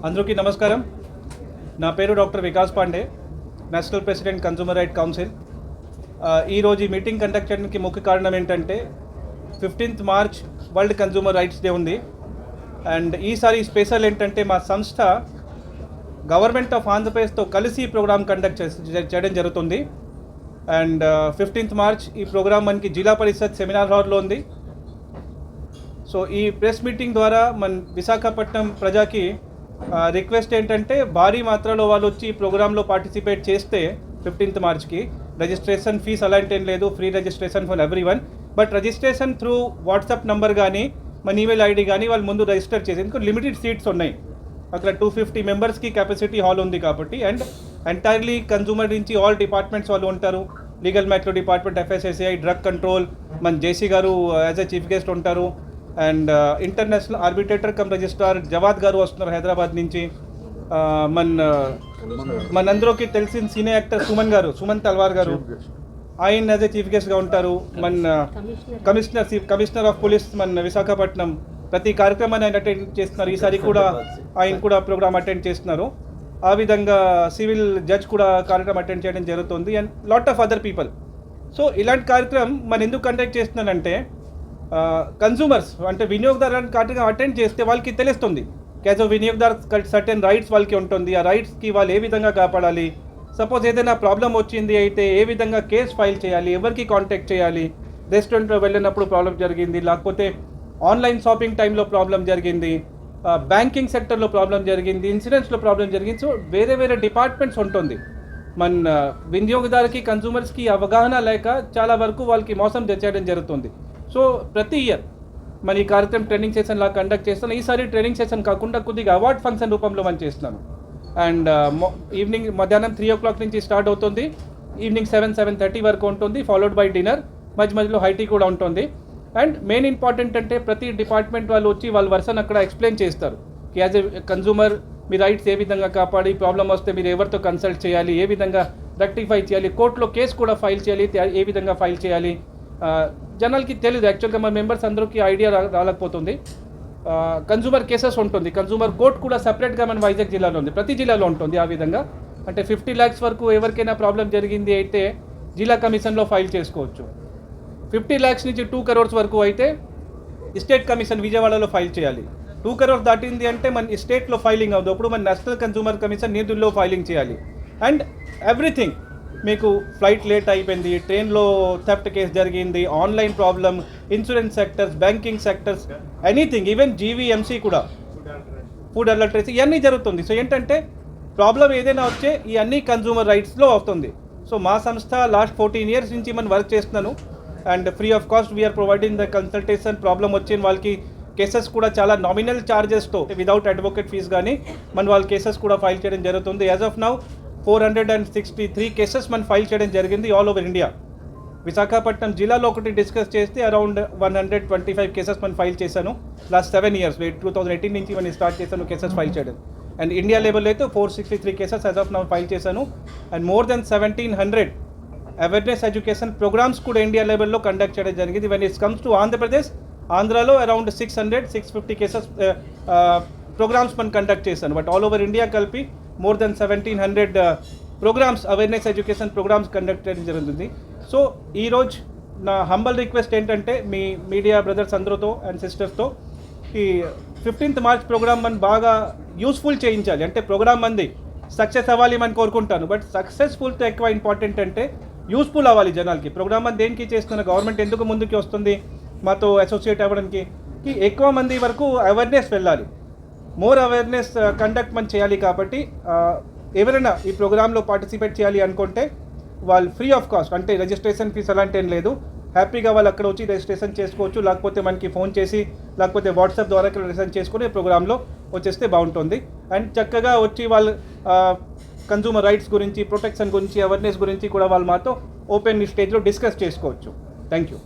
అందరికీ నమస్కారం. నా పేరు doctor Vikas Pandey, national president consumer right council. ఈరోజు ఈ మీటింగ్ కండక్ట్ చేయడానికి ముఖ్య కారణం ఏంటంటే 15th March world consumer rights day ఉంది. అండ్ ఈసారి స్పెషల్ ఏంటంటే మా సంస్థ గవర్నమెంట్ ఆఫ్ ఆంధ్రప్రదేశ్తో కలిసి ఈ ప్రోగ్రామ్ కండక్ట్ చేయడం జరుగుతుంది. అండ్ 15th మార్చ్ ఈ ప్రోగ్రామ్ మనకి జిల్లా పరిషత్ సెమినార్ హాల్లో ఉంది. సో ఈ ప్రెస్ మీటింగ్ ద్వారా మన విశాఖపట్నం ప్రజకి రిక్వెస్ట్ ఏంటంటే భారీ మాత్రలో వాళ్ళు వచ్చి ఈ ప్రోగ్రాంలో పార్టిసిపేట్ చేస్తే 15th మార్చ్కి రిజిస్ట్రేషన్ ఫీస్ అలాంటి ఏం లేదు, free registration for everyone. But registration through WhatsApp number కానీ మన ఈమెయిల్ ఐడి కానీ వాళ్ళు ముందు రిజిస్టర్ చేసి, ఎందుకు లిమిటెడ్ సీట్స్ ఉన్నాయి అక్కడ 250 మెంబర్స్కి కెపాసిటీ హాల్ ఉంది కాబట్టి. అండ్ ఎంటైర్లీ కన్జ్యూమర్ నుంచి ఆల్ డిపార్ట్మెంట్స్ వాళ్ళు ఉంటారు. Legal matter department, FSSAI, drug control, మన జేసీ గారు యాజ్ ఎ చీఫ్ గెస్ట్ ఉంటారు. And international arbitrator come registrar Javad గారు వస్తున్నారు హైదరాబాద్ నుంచి. మనందరికీ తెలిసిన సీనియర్ యాక్టర్ సుమన్ తల్వార్ గారు ఆయన యాజ్ ఎ చీఫ్ గెస్ట్గా ఉంటారు. మన కమిషనర్ ఆఫ్ పోలీస్ మన విశాఖపట్నం ప్రతి కార్యక్రమాన్ని ఆయన అటెండ్ చేస్తున్నారు. ఈసారి కూడా ఆయన కూడా ప్రోగ్రామ్ అటెండ్ చేస్తున్నారు. ఆ విధంగా సివిల్ జడ్జ్ కూడా కార్యక్రమం అటెండ్ చేయడం జరుగుతుంది. And lot of other people. So ఇలాంటి కార్యక్రమం మనం ఎందుకు కండక్ట్ చేస్తున్నానంటే కన్జ్యూమర్స్ అంటే వినియోగదారులను కార్యక్రమం అటెండ్ చేస్తే వాళ్ళకి తెలుస్తుంది యాజ్ అ వినియోగదారు సర్టెన్ రైట్స్ వాళ్ళకి ఉంటుంది. ఆ రైట్స్కి వాళ్ళు ఏ విధంగా కాపాడాలి, సపోజ్ ఏదైనా ప్రాబ్లం వచ్చింది అయితే ఏ విధంగా కేసు ఫైల్ చేయాలి, ఎవరికి కాంటాక్ట్ చేయాలి, రెస్టారెంట్లో వెళ్ళినప్పుడు ప్రాబ్లం జరిగింది, లేకపోతే ఆన్లైన్ షాపింగ్ టైంలో ప్రాబ్లం జరిగింది, బ్యాంకింగ్ సెక్టర్లో ప్రాబ్లం జరిగింది, ఇన్సూరెన్స్లో ప్రాబ్లం జరిగింది. సో వేరే వేరే డిపార్ట్మెంట్స్ ఉంటుంది. మన వినియోగదారుకి కన్జ్యూమర్స్కి అవగాహన లేక చాలా వరకు వాళ్ళకి మోసం చేయడం జరుగుతుంది. సో ప్రతి ఇయర్ మన ఈ కార్యక్రమం ట్రైనింగ్ సెషన్ లా కండక్ట్ చేస్తాను. ఈసారి ట్రైనింగ్ సెషన్ కాకుండా కొద్దిగా అవార్డ్ ఫంక్షన్ రూపంలో మనం చేస్తున్నాను. అండ్ ఈవినింగ్ మధ్యాహ్నం 3 o'clock నుంచి స్టార్ట్ అవుతుంది, ఈవినింగ్ 7-7:30 వరకు ఉంటుంది, ఫాలోడ్ బై డిన్నర్. మధ్యలో హైటీ కూడా ఉంటుంది. అండ్ మెయిన్ ఇంపార్టెంట్ అంటే ప్రతి డిపార్ట్మెంట్ వాళ్ళు వచ్చి వాళ్ళ వర్షన్ అక్కడ ఎక్స్ప్లెయిన్ చేస్తారు. యాజ్ ఎ కన్జ్యూమర్ మీ రైట్స్ ఏ విధంగా కాపాడి, ప్రాబ్లం వస్తే మీరు ఎవరితో కన్సల్ట్ చేయాలి, ఏ విధంగా రెక్టిఫై చేయాలి, కోర్టులో కేసు కూడా ఫైల్ చేయాలి, ఏ విధంగా ఫైల్ చేయాలి. జనాలకి తెలియదు యాక్చువల్గా, మన మెంబర్స్ అందరికీ ఐడియా రాలేకపోతుంది. కన్జ్యూమర్ కేసెస్ ఉంటుంది, కన్జ్యూమర్ కోర్ట్ కూడా సపరేట్గా మన వైజాగ్ జిల్లాలో ఉంది, ప్రతి జిల్లాలో ఉంటుంది. ఆ విధంగా అంటే 50 lakhs వరకు ఎవరికైనా ప్రాబ్లం జరిగింది అయితే జిల్లా కమిషన్లో ఫైల్ చేసుకోవచ్చు. 50 lakhs నుంచి 2 crores వరకు అయితే స్టేట్ కమిషన్ విజయవాడలో ఫైల్ చేయాలి. 2 crores దాటింది అంటే మన స్టేట్లో ఫైలింగ్ అవుతుంది, అప్పుడు మన నేషనల్ కన్జ్యూమర్ కమిషన్ న్యూఢిల్లీలో ఫైలింగ్ చేయాలి. అండ్ ఎవ్రీథింగ్ మీకు ఫ్లైట్ లేట్ అయిపోయింది, ట్రైన్లో థెఫ్ట్ కేసు జరిగింది, online problem, insurance sectors, banking sectors, anything, even GVMC కూడా, ఫుడ్ అలర్టరీస్, ఇవన్నీ జరుగుతుంది. సో ఏంటంటే ప్రాబ్లం ఏదైనా వచ్చే ఈ అన్ని కన్జ్యూమర్ రైట్స్లో అవుతుంది. సో మా సంస్థ లాస్ట్ 14 years నుంచి మనం వర్క్ చేస్తున్నాను. And free of cost we're providing the consultation. Problem వచ్చిన వాళ్ళకి కేసెస్ కూడా చాలా నామినల్ ఛార్జెస్తో వితౌట్ అడ్వకేట్ ఫీజ్ కానీ మన వాళ్ళ కేసెస్ కూడా ఫైల్ చేయడం జరుగుతుంది. యాజ్ ఆఫ్ నౌ 463 కేసెస్ మనం ఫైల్ చేయడం జరిగింది ఆల్ ఓవర్ ఇండియా. విశాఖపట్నం జిల్లాలో ఒకటి డిస్కస్ చేస్తే అరౌండ్ 125 కేసెస్ మనం ఫైల్ చేశాను లాస్ట్ 7 years. 2018 నుంచి మనం స్టార్ట్ చేశాను కేసెస్ ఫైల్ చేయడం. అండ్ ఇండియా లెవెల్లో అయితే 463 cases as of now file చేశాను. And more than 1700 awareness education programmes కూడా ఇండియా లెవెల్లో కండక్ట్ చేయడం జరిగింది. When it's comes to Andhra Pradesh, ఆంధ్రాలో అరౌండ్ 600-650 కేసెస్ ప్రోగ్రామ్స్ మనం కండక్ట్ చేశాను. బట్ ఆల్ ఓవర్ ఇండియా కలిపి more than 1700 programmes, awareness education programmes conduct చేయడం జరుగుతుంది. సో ఈరోజు నా హంబల్ రిక్వెస్ట్ ఏంటంటే మీ మీడియా బ్రదర్స్ అందరితో అండ్ సిస్టర్స్తో ఈ 15th మార్చ్ ప్రోగ్రామ్ మనం బాగా యూస్ఫుల్ చేయించాలి. అంటే ప్రోగ్రామ్ మంది సక్సెస్ అవ్వాలి మనం కోరుకుంటాను, బట్ సక్సెస్ఫుల్తో ఎక్కువ ఇంపార్టెంట్ అంటే యూస్ఫుల్ అవ్వాలి జనాలకి. ప్రోగ్రామ్ మనం దేనికి చేస్తున్న, గవర్నమెంట్ ఎందుకు ముందుకు వస్తుంది మాతో అసోసియేట్ అవ్వడానికి, ఎక్కువ మంది వరకు అవేర్నెస్ వెళ్ళాలి, మోర్ అవేర్నెస్ కండక్ట్ మనం చేయాలి. కాబట్టి ఎవరైనా ఈ ప్రోగ్రాంలో పార్టిసిపేట్ చేయాలి అనుకుంటే వాళ్ళు ఫ్రీ ఆఫ్ కాస్ట్, అంటే రిజిస్ట్రేషన్ ఫీస్ అలాంటి ఏం లేదు, హ్యాపీగా వాళ్ళు అక్కడ వచ్చి రిజిస్ట్రేషన్ చేసుకోవచ్చు. లేకపోతే మనకి ఫోన్ చేసి లేకపోతే వాట్సాప్ ద్వారా రిజిస్ట్రేషన్ చేసుకుని ప్రోగ్రాంలో వచ్చేస్తే బాగుంటుంది. అండ్ చక్కగా వచ్చి వాళ్ళు కన్జ్యూమర్ రైట్స్ గురించి, ప్రొటెక్షన్ గురించి, అవేర్నెస్ గురించి కూడా వాళ్ళు మాతో ఓపెన్ స్టేజ్లో డిస్కస్ చేసుకోవచ్చు. Thank you.